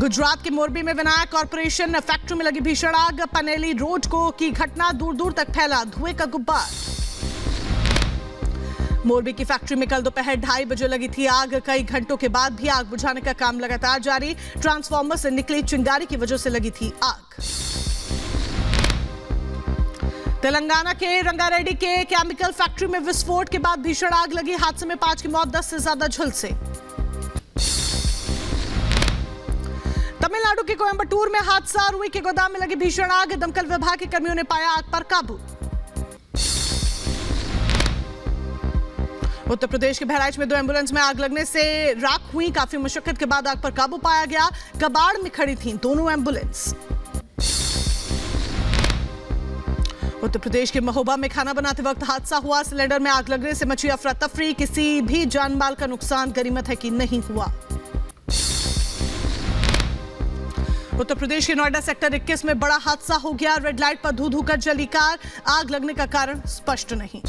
गुजरात के मोरबी में Vinayak corporation factory में लगी भीषण आग। पनेली रोड को की घटना, दूर दूर तक फैला धुएं का गुब्बार। मोरबी की फैक्ट्री में कल दोपहर 2:30 बजे लगी थी आग। कई घंटों के बाद भी आग बुझाने का काम लगातार जारी। ट्रांसफार्मर से निकली चिंगारी की वजह से लगी थी आग। तेलंगाना के रंगारेड्डी के केमिकल फैक्ट्री में विस्फोट के बाद भीषण आग लगी। हादसे में 5 की मौत, 10 से ज्यादा झुलसे। तमिलनाडु के कोयंबटूर में हादसा, रुई के गोदाम में लगी भीषण आग। दमकल विभाग के कर्मियों ने पाया आग पर काबू। उत्तर प्रदेश के बहराइच में 2 एम्बुलेंस में आग लगने से राख हुई। काफी मुशक्कत के बाद आग पर काबू पाया गया। कबाड़ में खड़ी थीं दोनों एम्बुलेंस। उत्तर प्रदेश के महोबा में खाना बनाते वक्त हादसा हुआ। सिलेंडर में आग लगने से मची अफरा तफरी। किसी भी जान माल का नुकसान गनीमत है कि नहीं हुआ। उत्तर प्रदेश के नोएडा सेक्टर 21 में बड़ा हादसा हो गया। रेड लाइट पर धू धू कर जली कार। आग लगने का कारण स्पष्ट नहीं।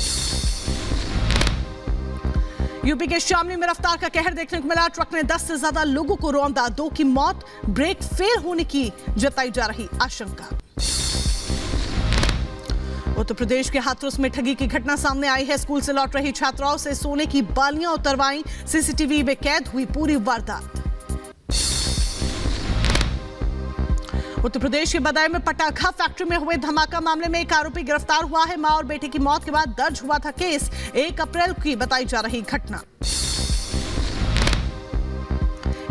यूपी के शामली में रफ्तार का कहर देखने को मिला। ट्रक ने 10 से ज्यादा लोगों को रौंदा। 2 की मौत, ब्रेक फेल होने की जताई जा रही आशंका। उत्तर प्रदेश के हाथरस में ठगी की घटना सामने आई है। स्कूल से लौट रही छात्राओं से सोने की बालियां उतरवाई। सीसीटीवी में कैद हुई पूरी वारदात। उत्तर प्रदेश के बदायूं में पटाखा फैक्ट्री में हुए धमाका मामले में एक आरोपी गिरफ्तार हुआ है। मां और बेटे की मौत के बाद दर्ज हुआ था केस। 1 अप्रैल की बताई जा रही घटना।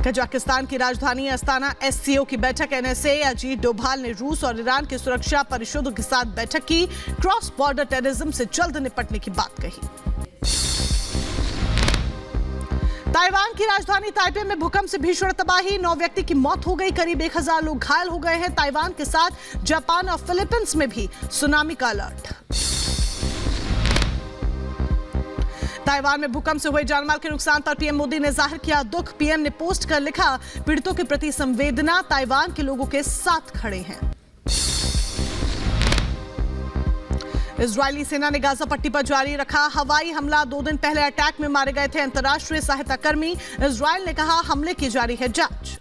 कजाकिस्तान की राजधानी अस्ताना एससीओ की बैठक एनएसए अजीत डोभाल ने रूस और ईरान के सुरक्षा परिषदों के साथ बैठक की। क्रॉस बॉर्डर टेररिज्म से जल्द निपटने की बात कही। ताइवान की राजधानी ताइपे में भूकंप से भीषण तबाही। 9 व्यक्ति की मौत हो गई। करीब 1000 लोग घायल हो गए हैं। ताइवान के साथ जापान और फिलीपींस में भी सुनामी का अलर्ट। ताइवान में भूकंप से हुए जानमाल के नुकसान पर पीएम मोदी ने जाहिर किया दुख। पीएम ने पोस्ट कर लिखा, पीड़ितों के प्रति संवेदना, ताइवान के लोगों के साथ खड़े हैं। इजरायली सेना ने गाजा पट्टी पर जारी रखा हवाई हमला। 2 दिन पहले अटैक में मारे गए थे अंतर्राष्ट्रीय सहायता कर्मी। इजरायल ने कहा हमले की जारी है जांच।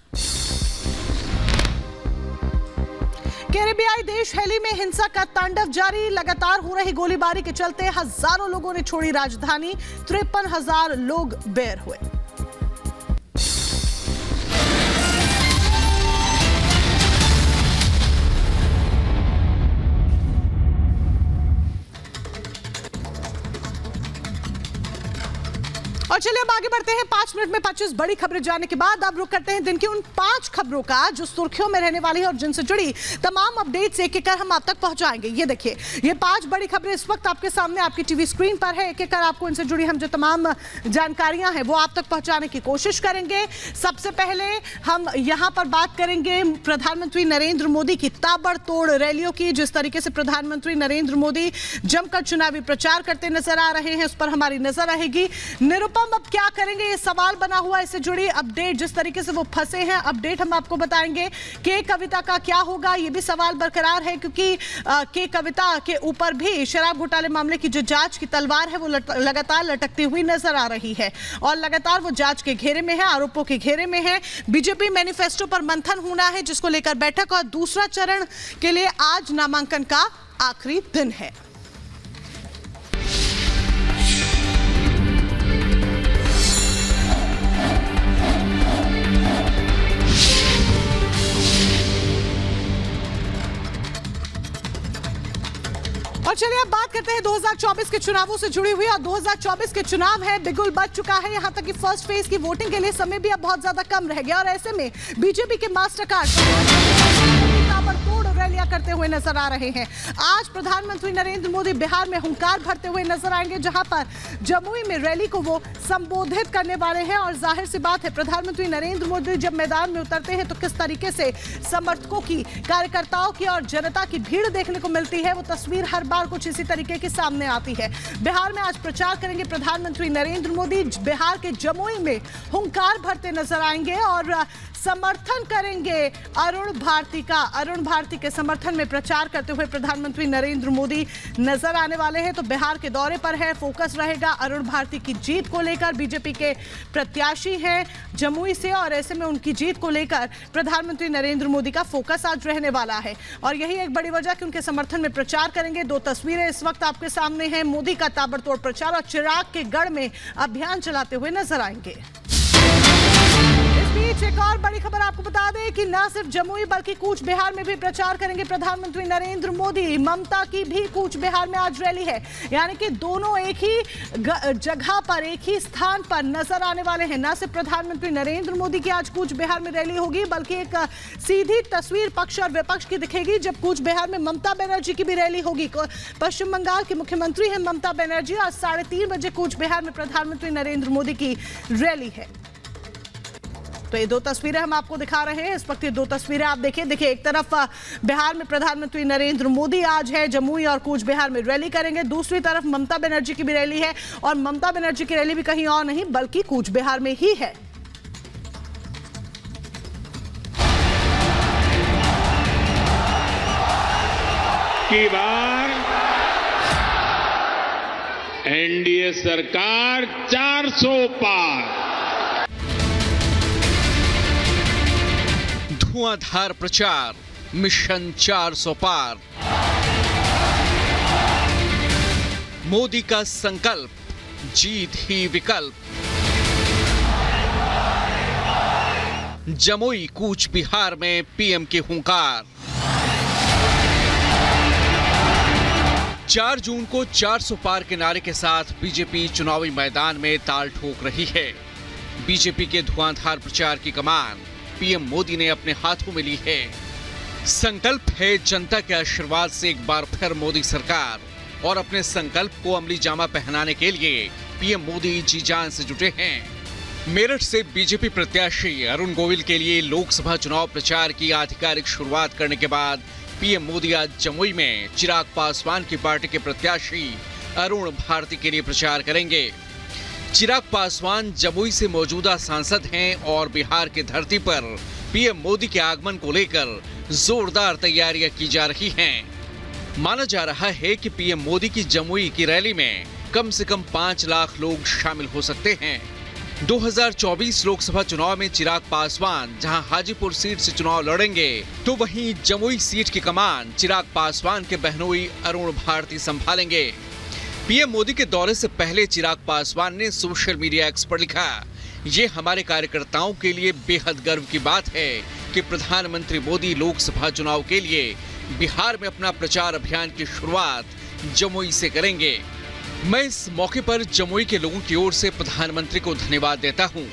कैरेबियाई देश हैली में हिंसा का तांडव जारी। लगातार हो रही गोलीबारी के चलते हजारों लोगों ने छोड़ी राजधानी। 53,000 लोग बेर हुए। और चलिए अब आगे बढ़ते हैं। 5 मिनट में 25 बड़ी खबरें जानने के बाद अब रुक करते हैं दिन की उन 5 खबरों का जो सुर्खियों में रहने वाली है और जिनसे जुड़ी तमाम अपडेट्स एक एक कर हम आप तक पहुंचाएंगे। ये देखिए, ये 5 बड़ी खबरें इस वक्त आपके सामने आपकी टीवी स्क्रीन पर है। एक एक कर आपको इनसे जुड़ी हम जो तमाम जानकारियां हैं वो आप तक पहुंचाने की कोशिश करेंगे। सबसे पहले हम यहां पर बात करेंगे प्रधानमंत्री नरेंद्र मोदी की ताबड़तोड़ रैलियों की। जिस तरीके से प्रधानमंत्री नरेंद्र मोदी जमकर चुनावी प्रचार करते नजर आ रहे हैं, उस पर हमारी नजर रहेगी। निरुपम अब क्या करेंगे, ये सवाल बना हुआ है। इससे जुड़ी अपडेट, जिस तरीके से वो फंसे हैं, अपडेट हम आपको बताएंगे। के कविता का क्या होगा, ये भी सवाल बरकरार है, क्योंकि के कविता के ऊपर भी शराब घोटाले मामले की जो जांच की तलवार है वो लगातार लटकती हुई नजर आ रही है और लगातार वो जांच के घेरे में है, आरोपों के घेरे में है। बीजेपी मैनिफेस्टो पर मंथन होना है, जिसको लेकर बैठक और दूसरा चरण के लिए आज नामांकन का आखिरी दिन है। और चलिए अब बात करते हैं 2024 के चुनावों से जुड़ी हुई। और 2024 के चुनाव है, बिगुल बज चुका है। यहां तक कि फर्स्ट फेज की वोटिंग के लिए समय भी अब बहुत ज्यादा कम रह गया और ऐसे में बीजेपी के मास्टर कार्ड ताबड़तोड़ रैलियां करते हुए नजर आ रहे हैं। आज प्रधानमंत्री नरेंद्र मोदी बिहार में हुंकार भरते हुए नजर आएंगे, जहां पर जमुई में रैली को वो संबोधित करने वाले हैं। और जाहिर सी बात है, प्रधानमंत्री नरेंद्र मोदी जब मैदान में उतरते हैं तो किस तरीके से समर्थकों की, कार्यकर्ताओं की और जनता की भीड़ देखने को मिलती है, वो तस्वीर हर बार कुछ इसी तरीके की सामने आती है। बिहार में आज प्रचार करेंगे प्रधानमंत्री नरेंद्र मोदी। बिहार के जमुई में हुंकार भरते नजर आएंगे और समर्थन करेंगे अरुण भारती का। अरुण भारती के समर्थन में प्रचार करते हुए प्रधानमंत्री नरेंद्र मोदी नजर आने वाले हैं। तो बिहार के दौरे पर है, फोकस रहेगा अरुण भारती की जीत को लेकर। बीजेपी के प्रत्याशी हैं जमुई से और ऐसे में उनकी जीत को लेकर प्रधानमंत्री नरेंद्र मोदी का फोकस आज रहने वाला है और यही एक बड़ी वजह कि उनके समर्थन में प्रचार करेंगे। दो तस्वीरें इस वक्त आपके सामने हैं, मोदी का ताबड़तोड़ प्रचार और चिराग के गढ़ में अभियान चलाते हुए नजर आएंगे। इस बीच एक और बड़ी खबर आपको बता दें कि न सिर्फ जमुई बल्कि कूच बिहार में भी प्रचार करेंगे प्रधानमंत्री नरेंद्र मोदी। ममता की भी कूच बिहार में आज रैली है, यानी कि दोनों एक ही जगह पर, एक ही स्थान पर नजर आने वाले हैं। न सिर्फ प्रधानमंत्री नरेंद्र मोदी की आज कूच बिहार में रैली होगी बल्कि एक सीधी तस्वीर पक्ष और विपक्ष की दिखेगी जब कूच बिहार में ममता बनर्जी की भी रैली होगी। पश्चिम बंगाल की मुख्यमंत्री है ममता बनर्जी और 3:30 बजे कूच बिहार में प्रधानमंत्री नरेंद्र मोदी की रैली है। तो ये दो तस्वीरें हम आपको दिखा रहे हैं इस वक्त। ये दो तस्वीरें आप देखिए एक तरफ बिहार में प्रधानमंत्री नरेंद्र मोदी आज है जमुई और कूच बिहार में रैली करेंगे, दूसरी तरफ ममता बनर्जी की भी रैली है और ममता बनर्जी की रैली भी कहीं और नहीं बल्कि कूच बिहार में ही है। की बार एनडीए सरकार 400 पार। धुआंधार प्रचार, मिशन 400 पार। मोदी का संकल्प, जीत ही विकल्प। जमुई कूच बिहार में पीएम की हुंकार। 4 जून को 400 पार के नारे के साथ बीजेपी चुनावी मैदान में ताल ठोक रही है। बीजेपी के धुआंधार प्रचार की कमान पीएम मोदी ने अपने हाथों में ली है। संकल्प है जनता के आशीर्वाद से एक बार फिर मोदी सरकार और अपने संकल्प को अमली जामा पहनाने के लिए पीएम मोदी जी जान से जुटे हैं। मेरठ से बीजेपी प्रत्याशी अरुण गोविल के लिए लोकसभा चुनाव प्रचार की आधिकारिक शुरुआत करने के बाद पीएम मोदी आज जमुई में चिराग पासवान की पार्टी के प्रत्याशी अरुण भारती के लिए प्रचार करेंगे। चिराग पासवान जमुई से मौजूदा सांसद हैं और बिहार की धरती पर पीएम मोदी के आगमन को लेकर जोरदार तैयारियां की जा रही हैं। माना जा रहा है कि पीएम मोदी की जमुई की रैली में कम से कम 5 लाख लोग शामिल हो सकते हैं। 2024 लोकसभा चुनाव में चिराग पासवान जहां हाजीपुर सीट से चुनाव लड़ेंगे तो वहीं जमुई सीट की कमान चिराग पासवान के बहनोई अरुण भारती संभालेंगे। पीएम मोदी के दौरे से पहले चिराग पासवान ने सोशल मीडिया एक्स पर लिखा, ये हमारे कार्यकर्ताओं के लिए बेहद गर्व की बात है कि प्रधानमंत्री मोदी लोकसभा चुनाव के लिए बिहार में अपना प्रचार अभियान की शुरुआत जमुई से करेंगे। मैं इस मौके पर जमुई के लोगों की ओर से प्रधानमंत्री को धन्यवाद देता हूं।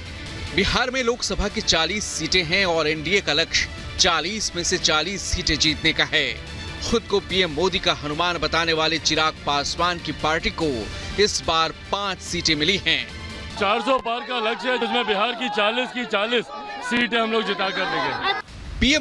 बिहार में लोकसभा की 40 सीटें हैं और एनडीए का लक्ष्य 40 में से 40 सीटें जीतने का है। खुद को पीएम मोदी का हनुमान बताने वाले चिराग पासवान की पार्टी को इस बार 5 सीटें मिली हैं। 400 पार का लक्ष्य है जिसमें बिहार की 40 सीटें हम लोग जिता कर देंगे। पीएम